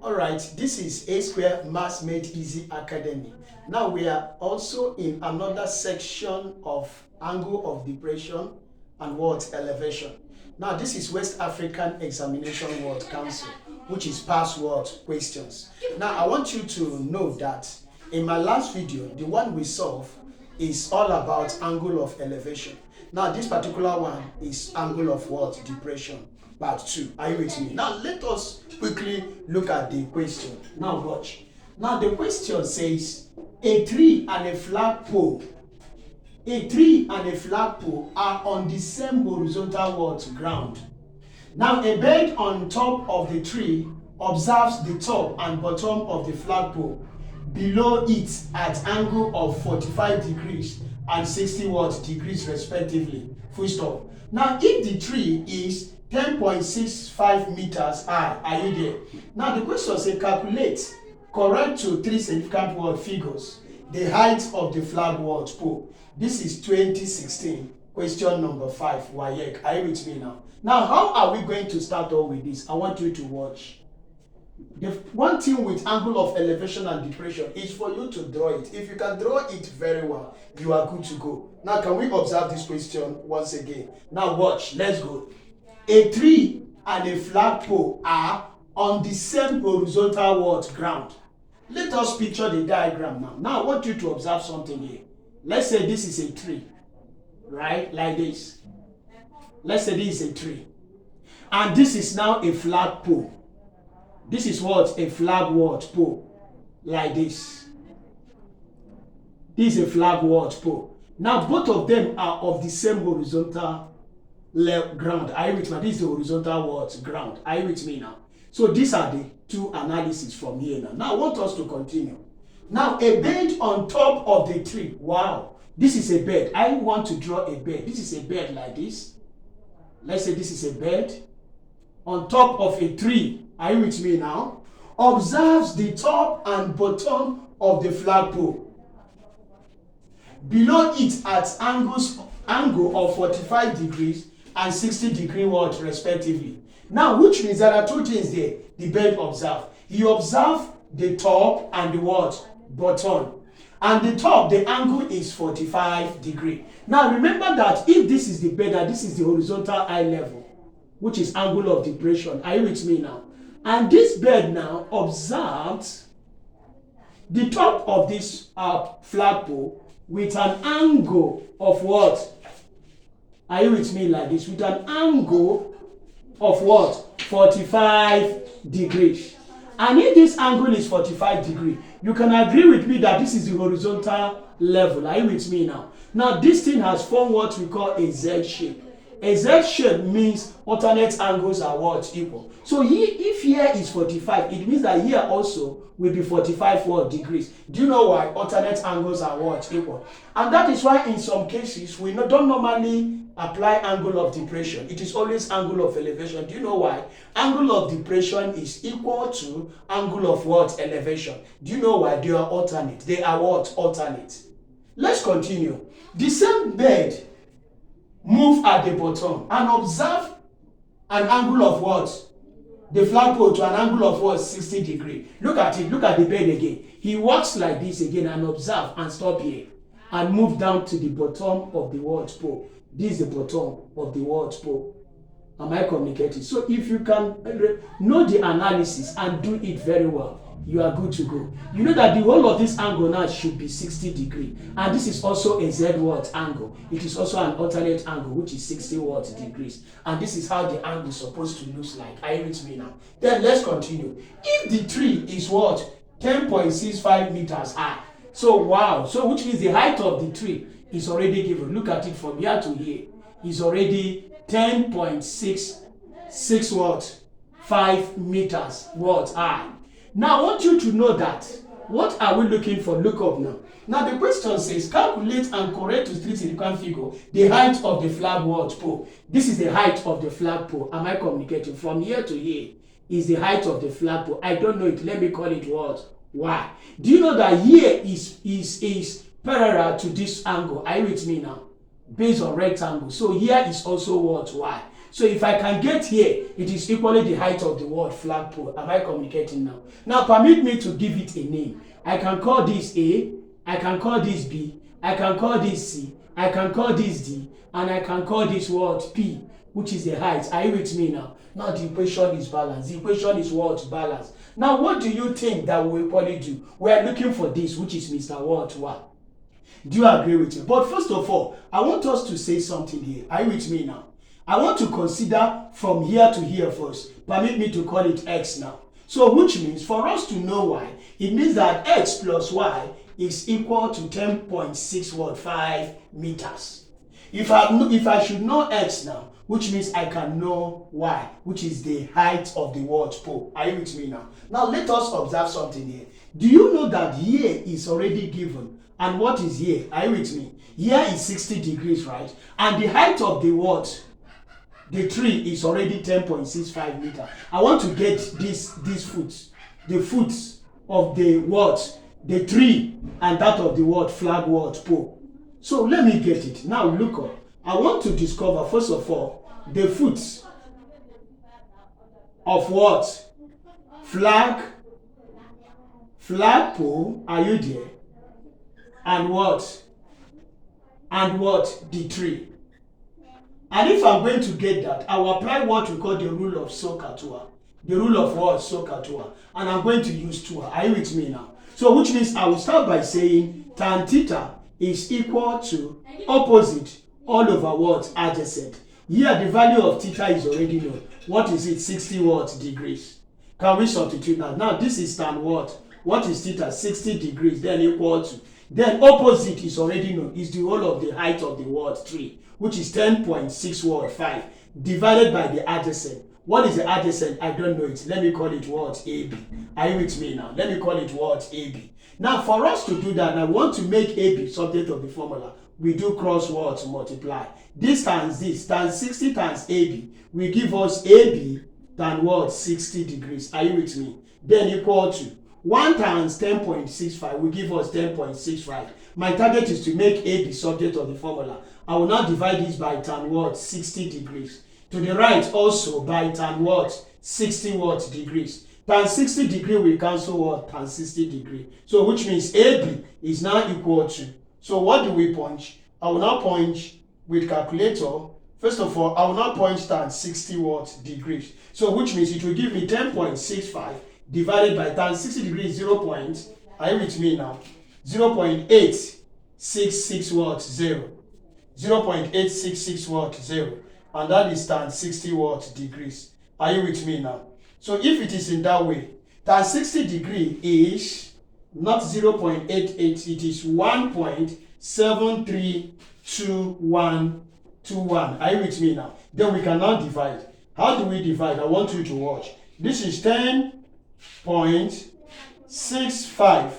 All right, this is A Square Maths Made Easy Academy. Now we are also in another section of angle of depression and what elevation. Now this is West African Examination Word Council, which is password questions. Now I want you to know that in my last video, the one we solved is all about angle of elevation. Now this particular one is angle of what? Depression. Part 2. Are you with me? Now let us quickly look at the question. Now watch. Now the question says a tree and a flagpole. A tree and a flagpole are on the same horizontal ground. Now a bird on top of the tree observes the top and bottom of the flagpole below it at angle of 45 degrees and 60 degrees respectively. Full stop. Now if the tree is 10.65 meters high, are you there? Now the question says calculate, correct to three significant word figures, the height of the flag pole. This is 2016, question number 5, Waec. Are you with me now? Now how are we going to start off with this? I want you to watch. The one thing with angle of elevation and depression is for you to draw it. If you can draw it very well, you are good to go. Now can we observe this question once again? Now watch, let's go. A tree and a flagpole are on the same horizontal ground. Let us picture the diagram now. Now I want you to observe something here. Let's say this is a tree, right? Like this. Let's say this is a tree. And this is now a flagpole. This is what? A flag pole. Like this. This is a flag pole. Now both of them are of the same horizontal ground. Are you with me? This is the horizontal ground. Are you with me now? So these are the two analyses from here now. Now I want us to continue. Now a bed on top of the tree. Wow. This is a bed. I want to draw a bed. This is a bed like this. Let's say this is a bed on top of a tree. Are you with me now? Observes the top and bottom of the flagpole. Below it at angle of 45 degrees and 60 degree respectively. Now which means there are two things there the bird observed. He observed the top and the bottom. And the top, the angle is 45 degree. Now remember that if this is the bed and this is the horizontal eye level, which is angle of depression. Are you with me now? And this bird now observed the top of this flagpole with an angle of what? Are you with me like this? With an angle of what? 45 degrees. And if this angle is 45 degrees, you can agree with me that this is the horizontal level. Are you with me now? Now this thing has formed what we call a Z shape. A Z shape means alternate angles are what? Equal. So here, if here is 45, it means that here also will be 45 degrees. Do you know why? Alternate angles are what? Equal. And that is why in some cases we don't normally apply angle of depression. It is always angle of elevation. Do you know why? Angle of depression is equal to angle of what? Elevation. Do you know why? They are alternate. They are what? Alternate. Let's continue. The same bed move at the bottom and observe an angle of what? The flagpole to an angle of what? 60 degree. Look at it. Look at the bed again. He walks like this again and observe and stop here and move down to the bottom of the pole. This is the bottom of the pole. Am I communicating? So if you can know the analysis and do it very well, you are good to go. You know that the whole of this angle now should be 60 degree, and this is also a Z angle. It is also an alternate angle which is 60 degrees, and this is how the angle is supposed to look like. Are you with me now? Then let's continue. If the tree is what? 10.65 meters high. So wow. So which means the height of the tree is already given. Look at it from here to here. Is already 10.66 5 meters high. Now I want you to know that. What are we looking for? Look up now. Now the question says calculate and correct to three significant figure the height of the flag pole. This is the height of the flagpole. Am I communicating? From here to here is the height of the flagpole. I don't know it. Let me call it what? Y. Do you know that here is parallel to this angle? Are you with me now? Based on rectangle. So here is also what? Y. So if I can get here, it is equally the height of the what? Flagpole. Am I communicating now? Now permit me to give it a name. I can call this A, I can call this B, I can call this C, I can call this D, and I can call this what? P, which is the height. Are you with me now? Now the equation is balanced. The equation is what? Balanced. Now what do you think that we will equally do? We are looking for this, which is Mr. What? What? Do you agree with me? But first of all, I want us to say something here. Are you with me now? I want to consider from here to here first. Permit me to call it X now. So which means for us to know Y, it means that X plus Y is equal to 10.615 meters. If I should know X now, which means I can know Y, which is the height of the what? Pole. Are you with me now? Now let us observe something here. Do you know that here is already given? And what is here? Are you with me? Here is 60 degrees, right? And the height of the what? The tree is already 10.65 meters. I want to get these foot, the foot of the what? The tree and that of the what? Flag what? Pole. So let me get it. Now look up. I want to discover first of all the foot of what? Flagpole. Are you there? And what? And what? The tree. And if I'm going to get that, I will apply what we call the rule of SOHCAHTOA. The rule of what? SOHCAHTOA. And I'm going to use TOA. Are you with me now? So which means I will start by saying tan theta is equal to opposite all over what? Adjacent. Here the value of theta is already known. What is it? 60 what? Degrees. Can we substitute now? Now this is tan what? What is theta? 60 degrees. Then equal to. Then opposite is already known. Is the whole of the height of the what? Tree, which is 10.615 divided by the adjacent. What is the adjacent? I don't know it. Let me call it what? AB. Are you with me now? Let me call it what? AB. Now for us to do that, I want to make AB subject of the formula. We do cross what? Multiply. This times this, times 60 times AB, will give us AB tan what? 60 degrees. Are you with me? Then equal to 1 times 10.65 will give us 10.65. My target is to make A the subject of the formula. I will now divide this by tan what? 60 degrees. To the right also by tan what? 60 what? Degrees. Tan 60 degree will cancel what? Tan 60 degree. So which means AB is now equal to. So what do we punch? I will now punch with calculator. First of all, I will now punch tan 60 what? Degrees. So which means it will give me 10.65 divided by tan 60 degrees 0. Are you with me now? 0.866 what? 0. 0.866 what? 0. And that is tan 60 what? Degrees. Are you with me now? So if it is in that way, tan 60 degree is not 0.88, it is 1.732121. Are you with me now? Then we can now divide. How do we divide? I want you to watch. This is 10.65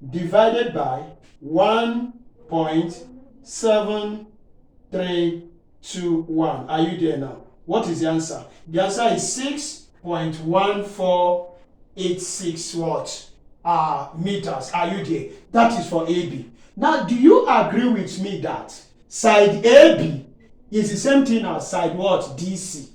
divided by 1.7321. Are you there now? What is the answer? The answer is 6.1486 what? Meters. Are you there? That is for AB. Now, do you agree with me that side AB is the same thing as side what? DC.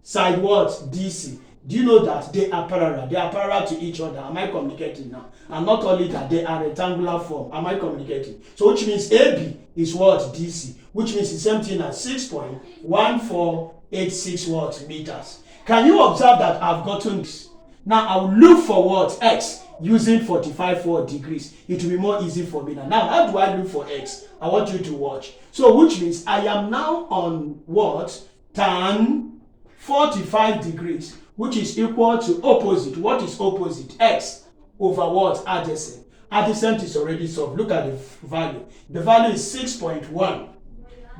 Side what? DC. Do you know that they are parallel? They are parallel to each other. Am I communicating now? And not only that, they are rectangular form. Am I communicating? So which means AB is what? DC. Which means the same thing as 6.1486 what? Meters. Can you observe that I've gotten this? Now I will look for what? X using 45 what? Degrees. It will be more easy for me now. Now how do I look for X? I want you to watch. So which means I am now on what? Tan 45 degrees. Which is equal to opposite. What is opposite? X over what? Adjacent. Adjacent is already solved. Look at the value. The value is 6.1.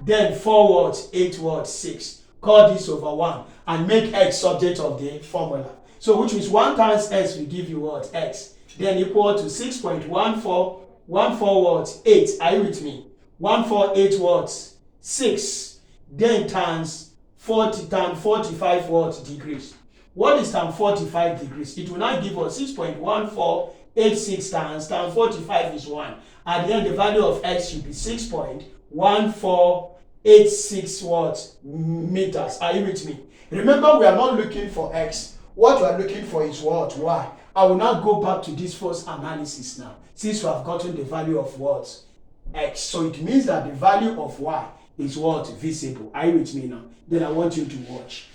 Then 4 what? 8 what? 6. Call this over 1 and make X subject of the formula. So which means 1 times X will give you what? X. Then equal to 6.14. 14 what? 8. Are you with me? 148 what? 6. Then times 40 times 45 what? Degrees. What is tan 45 degrees? It will now give us 6.1486 times tan 45 is 1. At the end, the value of X should be 6.1486 4.86 what meters. Are you with me? Remember, we are not looking for x. What we are looking for is what? Y. I will now go back to this first analysis now, since we have gotten the value of what? X. So it means that the value of y is what? Visible. Are you with me now? Then I want you to watch.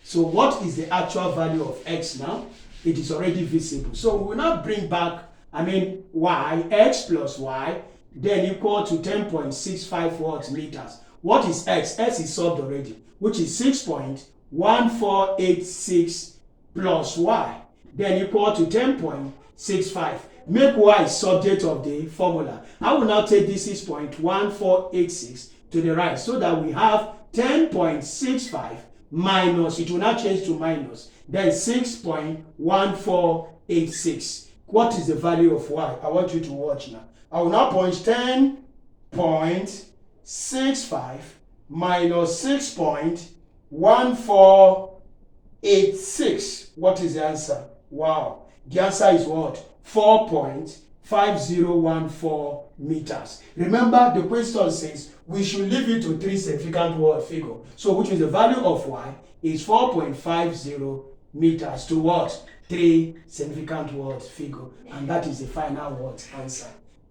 So what is the actual value of x now? It is already visible. So we will now bring back, y, x plus y, then equal to 10.65 what meters. What is x? X is solved already, which is 6.1486 plus y, then equal to 10.65. Make y subject of the formula. I will now take this 6.1486 to the right so that we have 10.65 minus, it will now change to minus, then 6.1486. What is the value of y? I want you to watch now. I will now punch 10.65 minus 6.1486. What is the answer? Wow. The answer is what? 4.5014 meters. Remember, the question says we should leave it to 3 significant word figure. So which is the value of y is 4.50 meters to what? 3 significant word figure. And that is the final word answer.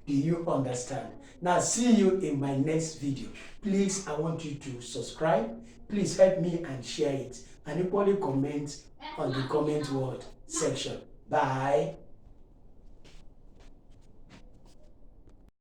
Do you understand? Now see you in my next video. Please, I want you to subscribe. Please help me and share it. And equally comment on the comment word section. Bye.